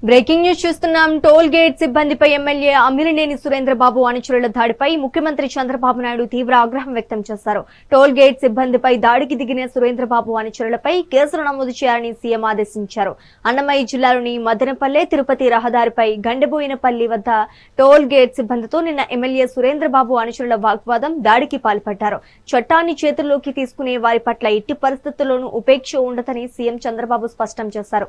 Breaking news చూస్తున్నాం. Toll gate సిబ్బందిపై MLA Amilineni Surendra Babu అనుచరుల దాడిపై ముఖ్యమంత్రి చంద్రబాబు నాయుడు తీవ్ర ఆగ్రహం వ్యక్తం చేశారు. టోల్ గేట్ సిబ్బందిపై దాడికి దిగిన సురేంద్రబాబు అనుచరులపై కేసులు నమోదు చేయాలని సీఎం ఆదేశించారు. అన్నమయ్య జిల్లాలోని మదనపల్లె తిరుపతి రహదారిపై గండబోయినపల్లి వద్ద టోల్ గేట్ సిబ్బందితో నిన్న ఎమ్మెల్యే సురేంద్రబాబు అనుచరుల వాగ్వాదం దాడికి పాల్పడ్డారు. చట్టాన్ని చేతుల్లోకి తీసుకునే వారి పట్ల ఎట్టి పరిస్థితుల్లోనూ ఉపేక్ష ఉండదని సీఎం చంద్రబాబు స్పష్టం చేశారు.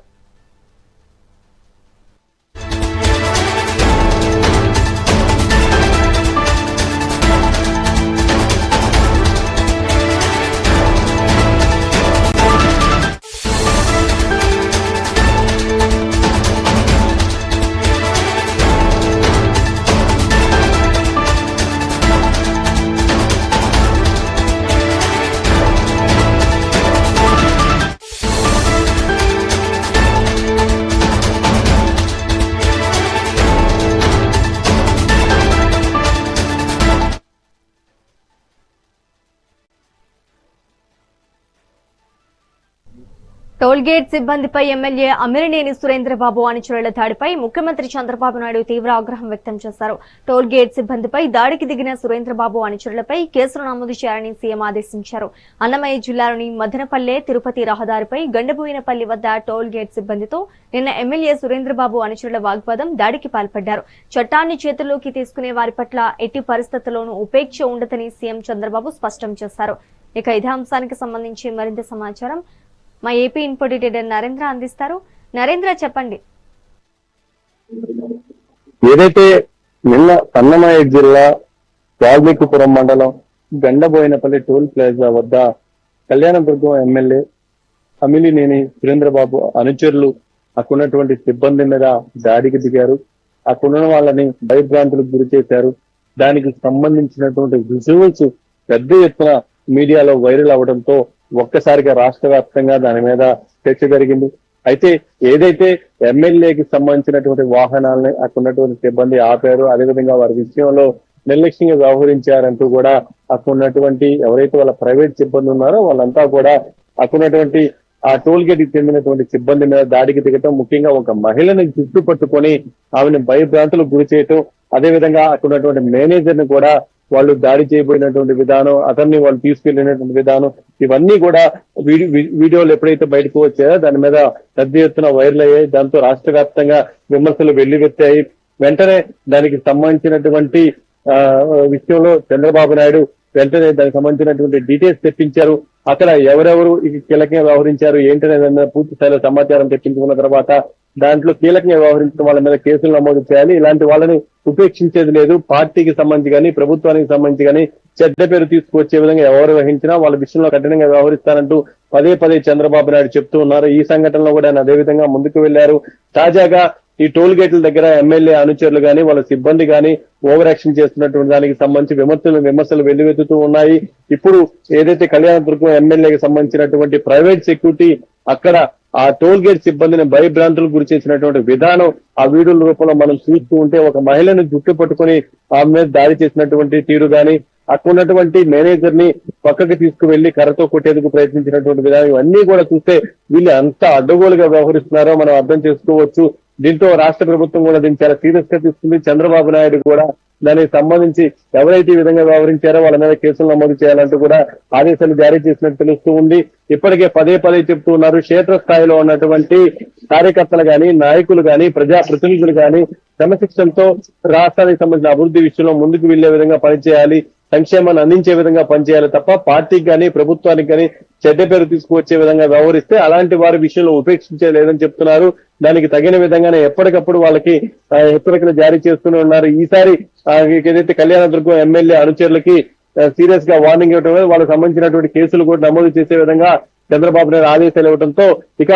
టోల్ గేట్ సిబ్బందిపై ఎమ్మెల్యే అమిలినేని సురేంద్రబాబు అనుచరుల దాడిపై ముఖ్యమంత్రి చంద్రబాబు నాయుడు తీవ్ర ఆగ్రహం వ్యక్తం చేశారు. టోల్ గేట్ సిబ్బందిపై దాడికి దిగిన సురేంద్రబాబు అనుచరులపై కేసులు నమోదు చేయాలని సీఎం ఆదేశించారు. అన్నమయ్య జిల్లాలోని మదనపల్లె తిరుపతి రహదారిపై గండబోయినపల్లి వద్ద టోల్ గేట్ సిబ్బందితో నిన్న ఎమ్మెల్యే సురేంద్రబాబు అనుచరుల వాగ్వాదం దాడికి పాల్పడ్డారు. చట్టాన్ని చేతుల్లోకి తీసుకునే వారి పట్ల ఎట్టి పరిస్థితుల్లోనూ ఉపేక్ష ఉండదని సీఎం చంద్రబాబు స్పష్టం చేశారు. ఇక ఇదే అంశానికి సంబంధించి మరింత సమాచారం మా ఏపీ ఇన్పుట్ ఎడిటర్ నరేంద్ర అందిస్తారు. నరేంద్ర, చెప్పండి. ఏదైతే నిన్న అన్నమయ్య జిల్లా వాల్మీకిపురం మండలం గండబోయినపల్లి టోల్ ప్లాజా వద్ద కళ్యాణదుర్గం ఎమ్మెల్యే అమిలినేని సురేంద్రబాబు అనుచరులు అక్కడున్నటువంటి సిబ్బంది మీద దాడికి దిగారు. అక్కడున్న వాళ్ళని భయభ్రాంతులకు గురి చేశారు. దానికి సంబంధించినటువంటి విజువల్స్ పెద్ద ఎత్తున మీడియాలో వైరల్ అవడంతో ఒక్కసారిగా రాష్ట్ర వ్యాప్తంగా దాని మీద చర్చ జరిగింది. అయితే ఏదైతే ఎమ్మెల్యేకి సంబంధించినటువంటి వాహనాలని అక్కడున్నటువంటి సిబ్బంది ఆపారు, అదేవిధంగా వారి విషయంలో నిర్లక్ష్యంగా వ్యవహరించారంటూ కూడా అక్కడున్నటువంటి ఎవరైతే వాళ్ళ ప్రైవేట్ సిబ్బంది ఉన్నారో వాళ్ళంతా కూడా అక్కడున్నటువంటి ఆ టోల్ గేట్ కి చెందినటువంటి సిబ్బంది మీద దాడికి దిగటం, ముఖ్యంగా ఒక మహిళని జుట్టు పట్టుకొని ఆమెను భయభ్రాంతులకు గురి చేయటం, అదేవిధంగా అక్కడున్నటువంటి మేనేజర్ ని కూడా వాళ్ళు దాడి చేయబోయినటువంటి విధానం, అతన్ని వాళ్ళు తీసుకెళ్లినటువంటి విధానం, ఇవన్నీ కూడా వీడియోలు ఎప్పుడైతే బయటకు వచ్చాయో దాని మీద పెద్ద ఎత్తున వైరల్ అయ్యాయి. దాంతో రాష్ట్ర వ్యాప్తంగా విమర్శలు వెల్లువెత్తాయి. వెంటనే దానికి సంబంధించినటువంటి విషయంలో చంద్రబాబు నాయుడు వెంటనే దానికి సంబంధించినటువంటి డీటెయిల్స్ తెప్పించారు. అక్కడ ఎవరెవరు కీలకంగా వ్యవహరించారు ఏంటనే పూర్తి స్థాయిలో సమాచారం తెప్పించుకున్న తర్వాత దాంట్లో కీలకంగా వ్యవహరించిన వాళ్ళ మీద కేసులు నమోదు చేయాలి. ఇలాంటి వాళ్ళని ఉపేక్షించేది లేదు. పార్టీకి సంబంధించి కానీ ప్రభుత్వానికి సంబంధించి కానీ చెడ్డ పేరు తీసుకువచ్చే విధంగా ఎవరు వహించినా వాళ్ళ విషయంలో కఠినంగా వ్యవహరిస్తారంటూ పదే పదే చంద్రబాబు నాయుడు చెప్తూ ఉన్నారు. ఈ సంఘటనలో కూడా ఆయన అదే విధంగా ముందుకు వెళ్లారు. తాజాగా ఈ టోల్ గేట్ల దగ్గర ఎమ్మెల్యే అనుచరులు గాని వాళ్ళ సిబ్బంది గాని ఓవర్ యాక్షన్ చేస్తున్నటువంటి దానికి సంబంధించి విమర్శలు వెల్లువెత్తుతూ ఉన్నాయి. ఇప్పుడు ఏదైతే కళ్యాణదుర్గం ఎమ్మెల్యేకి సంబంధించినటువంటి ప్రైవేట్ సెక్యూరిటీ అక్కడ ఆ టోల్ గేట్ సిబ్బందిని భయభ్రాంతులకు గురి చేసినటువంటి విధానం ఆ వీడియోల రూపంలో మనం చూస్తూ ఉంటే, ఒక మహిళను జుట్టు పట్టుకుని ఆమె మీద దాడి చేసినటువంటి తీరు గాని, అక్కడ ఉన్నటువంటి మేనేజర్ ని పక్కకి తీసుకువెళ్లి కర్రతో కొట్టేందుకు ప్రయత్నించినటువంటి విధానం, ఇవన్నీ కూడా చూస్తే వీళ్ళు ఎంత అడ్డగోలుగా వ్యవహరిస్తున్నారో మనం అర్థం చేసుకోవచ్చు. దీంతో రాష్ట్ర ప్రభుత్వం కూడా దీన్ని చాలా సీరియస్ గా తీసుకుంది. చంద్రబాబు నాయుడు కూడా దానికి సంబంధించి ఎవరైతే ఈ విధంగా వ్యవహరించారో వాళ్ళ మీద కేసులు నమోదు చేయాలంటూ కూడా ఆదేశాలు జారీ చేసినట్టు తెలుస్తూ ఉంది. ఇప్పటికే పదే పదే చెప్తూ ఉన్నారు. క్షేత్రస్థాయిలో ఉన్నటువంటి కార్యకర్తలు గాని, నాయకులు గాని, ప్రజాప్రతినిధులు గాని క్రమశిక్షణతో రాష్ట్రానికి సంబంధించిన అభివృద్ధి విషయంలో ముందుకు వెళ్లే విధంగా పనిచేయాలి, సంక్షేమాన్ని అందించే విధంగా పనిచేయాలి తప్ప పార్టీకి కానీ ప్రభుత్వానికి కానీ చెడ్డ పేరు తీసుకువచ్చే విధంగా వ్యవహరిస్తే అలాంటి వారి విషయంలో ఉపేక్షించే లేదని చెప్తున్నారు. దానికి తగిన విధంగానే ఎప్పటికప్పుడు వాళ్ళకి హెచ్చరికలు జారీ చేస్తూనే ఉన్నారు. ఈసారి ఏదైతే కళ్యాణదుర్గం ఎమ్మెల్యే అనుచరులకి సీరియస్ గా వార్నింగ్ ఇవ్వడం, వాళ్ళకి సంబంధించినటువంటి కేసులు కూడా నమోదు చేసే విధంగా చంద్రబాబు నాయుడు ఆదేశాలు ఇవ్వడంతో ఇక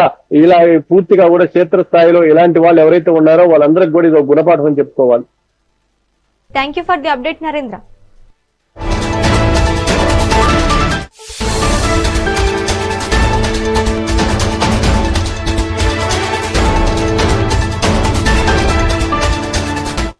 ఇలా పూర్తిగా కూడా క్షేత్రస్థాయిలో ఇలాంటి వాళ్ళు ఎవరైతే ఉన్నారో వాళ్ళందరికీ కూడా ఇది గుణపాఠం అని చెప్పుకోవాలి. Thank you for the update Narendra.